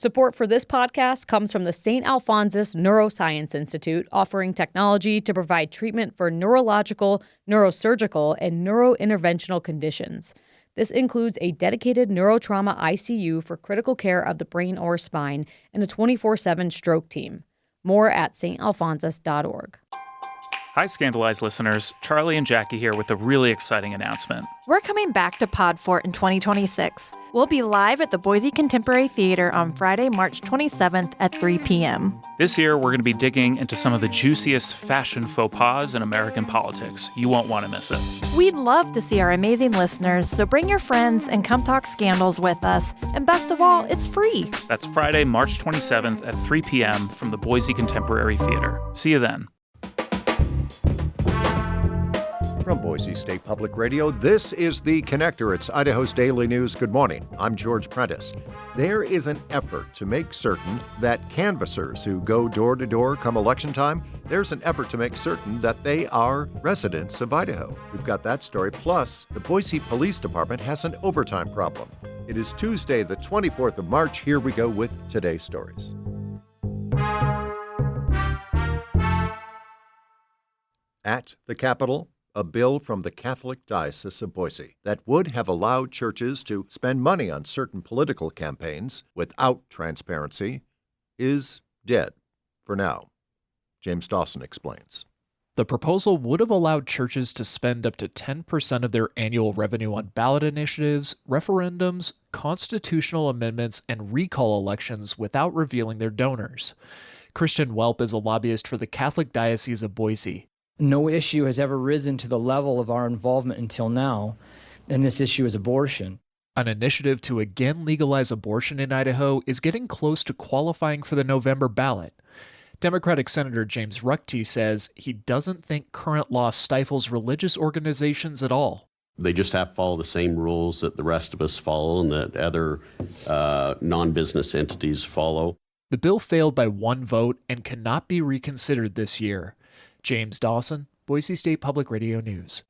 Support for this podcast comes from the St. Alphonsus Neuroscience Institute, offering technology to provide treatment for neurological, neurosurgical, and neurointerventional conditions. This includes a dedicated neurotrauma ICU for critical care of the brain or spine and a 24/7 stroke team. More at stalphonsus.org. Hi, Scandalized listeners. Charlie and Jackie here with a really exciting announcement. We're coming back to Podfort in 2026. We'll be live at the Boise Contemporary Theater on Friday, March 27th at 3 p.m. This year, we're going to be digging into some of the juiciest fashion faux pas in American politics. You won't want to miss it. We'd love to see our amazing listeners, so bring your friends and come talk scandals with us. And best of all, it's free. That's Friday, March 27th at 3 p.m. from the Boise Contemporary Theater. See you then. From Boise State Public Radio, this is The Connector. It's Idaho's daily news. Good morning. I'm George Prentice. There is an effort to make certain that canvassers who go door to door come election time, there's an effort to make certain that they are residents of Idaho. We've got that story. Plus, the Boise Police Department has an overtime problem. It is Tuesday, the 24th of March. Here we go with today's stories. At the Capitol, a bill from the Catholic Diocese of Boise that would have allowed churches to spend money on certain political campaigns without transparency is dead for now. James Dawson explains. The proposal would have allowed churches to spend up to 10% of their annual revenue on ballot initiatives, referendums, constitutional amendments, and recall elections without revealing their donors. Christian Welp is a lobbyist for the Catholic Diocese of Boise. No issue has ever risen to the level of our involvement until now, and this issue is abortion. An initiative to again legalize abortion in Idaho is getting close to qualifying for the November ballot. Democratic Senator James Ruckty says he doesn't think current law stifles religious organizations at all. They just have to follow the same rules that the rest of us follow and that other non-business entities follow. The bill failed by one vote and cannot be reconsidered this year. James Dawson, Boise State Public Radio News.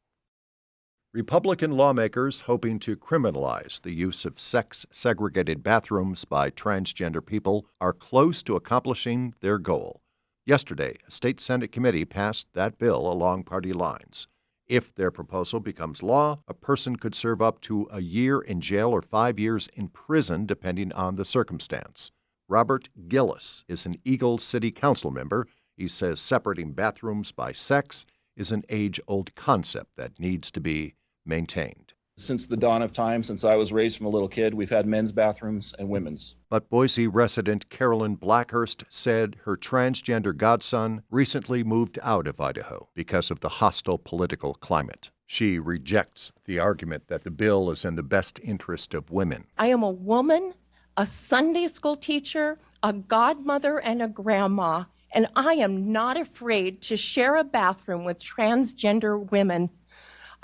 Republican lawmakers hoping to criminalize the use of sex-segregated bathrooms by transgender people are close to accomplishing their goal. Yesterday, a state Senate committee passed that bill along party lines. If their proposal becomes law, a person could serve up to a year in jail or 5 years in prison, depending on the circumstance. Robert Gillis is an Eagle City Council member. He says separating bathrooms by sex is an age-old concept that needs to be maintained. Since the dawn of time, since I was raised from a little kid, we've had men's bathrooms and women's. But Boise resident Carolyn Blackhurst said her transgender godson recently moved out of Idaho because of the hostile political climate. She rejects the argument that the bill is in the best interest of women. I am a woman, a Sunday school teacher, a godmother, and a grandma. And I am not afraid to share a bathroom with transgender women.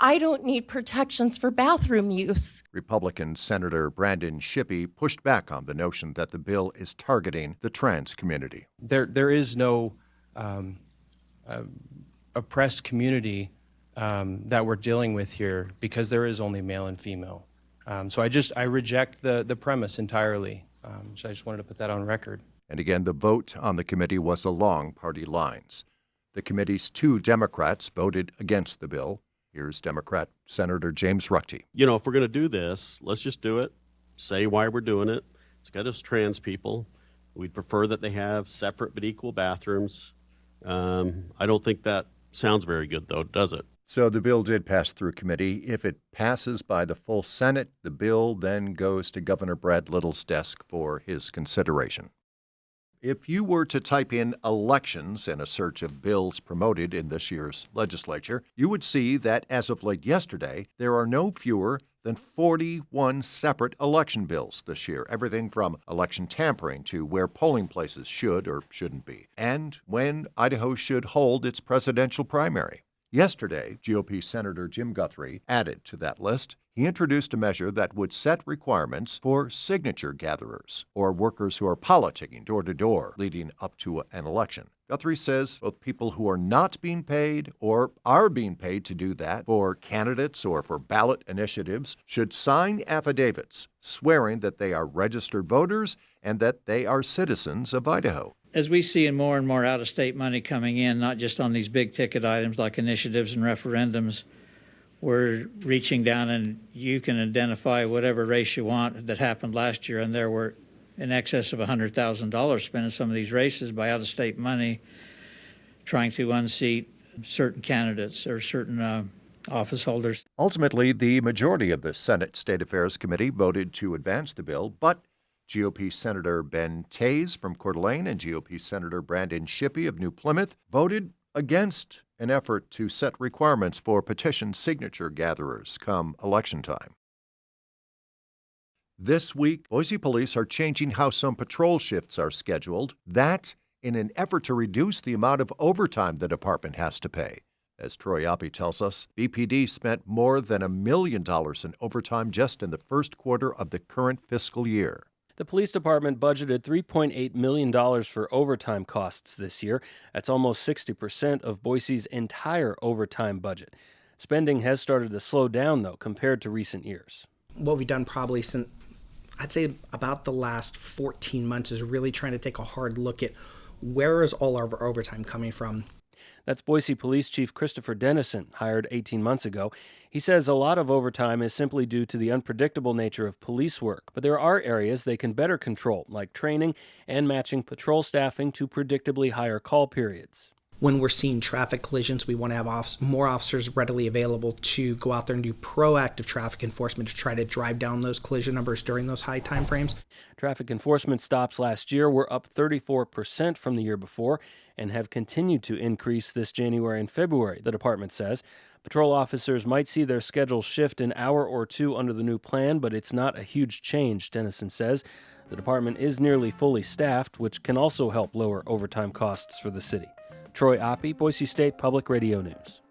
I don't need protections for bathroom use. Republican Senator Brandon Shippey pushed back on the notion that the bill is targeting the trans community. There is no oppressed community that we're dealing with here because there is only male and female. So I reject the premise entirely. So I just wanted to put that on record. And again, the vote on the committee was along party lines. The committee's 2 Democrats voted against the bill. Here's Democrat Senator James Ruckty. You know, if we're going to do this, let's just do it. Say why we're doing it. It's got us trans people. We'd prefer that they have separate but equal bathrooms. I don't think that sounds very good, though, does it? So the bill did pass through committee. If it passes by the full Senate, the bill then goes to Governor Brad Little's desk for his consideration. If you were to type in elections in a search of bills promoted in this year's legislature, you would see that as of late yesterday, there are no fewer than 41 separate election bills this year. Everything from election tampering to where polling places should or shouldn't be, and when Idaho should hold its presidential primary. Yesterday, GOP Senator Jim Guthrie added to that list. he introduced a measure that would set requirements for signature gatherers or workers who are politicking door to door leading up to an election. Guthrie says both people who are not being paid or are being paid to do that for candidates or for ballot initiatives should sign affidavits swearing that they are registered voters and that they are citizens of Idaho. As we see more and more out-of-state money coming in, not just on these big-ticket items like initiatives and referendums, we're reaching down and you can identify whatever race you want that happened last year, and there were in excess of $100,000 spent in some of these races by out-of-state money trying to unseat certain candidates or certain office holders. Ultimately, the majority of the Senate State Affairs Committee voted to advance the bill, but GOP Senator Ben Taze from Coeur d'Alene and GOP Senator Brandon Shippey of New Plymouth voted against an effort to set requirements for petition signature gatherers come election time. This week, Boise police are changing how some patrol shifts are scheduled, that in an effort to reduce the amount of overtime the department has to pay. As Troy Oppie tells us, BPD spent more than $1 million in overtime just in the first quarter of the current fiscal year. The police department budgeted $3.8 million for overtime costs this year. That's almost 60% of Boise's entire overtime budget. Spending has started to slow down, though, compared to recent years. What we've done probably since, I'd say about the last 14 months, is really trying to take a hard look at where is all our overtime coming from. That's Boise Police Chief Christopher Dennison, hired 18 months ago. He says a lot of overtime is simply due to the unpredictable nature of police work, but there are areas they can better control, like training and matching patrol staffing to predictably higher call periods. When we're seeing traffic collisions, we want to have more officers readily available to go out there and do proactive traffic enforcement to try to drive down those collision numbers during those high time frames. Traffic enforcement stops last year were up 34% from the year before and have continued to increase this January and February, the department says. Patrol officers might see their schedule shift an hour or two under the new plan, but it's not a huge change, Dennison says. The department is nearly fully staffed, which can also help lower overtime costs for the city. Troy Oppie, Boise State Public Radio News.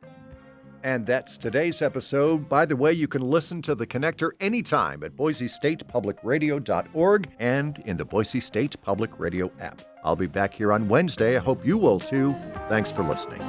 And that's today's episode. By the way, you can listen to The Connector anytime at boisestatepublicradio.org and in the Boise State Public Radio app. I'll be back here on Wednesday. I hope you will too. Thanks for listening.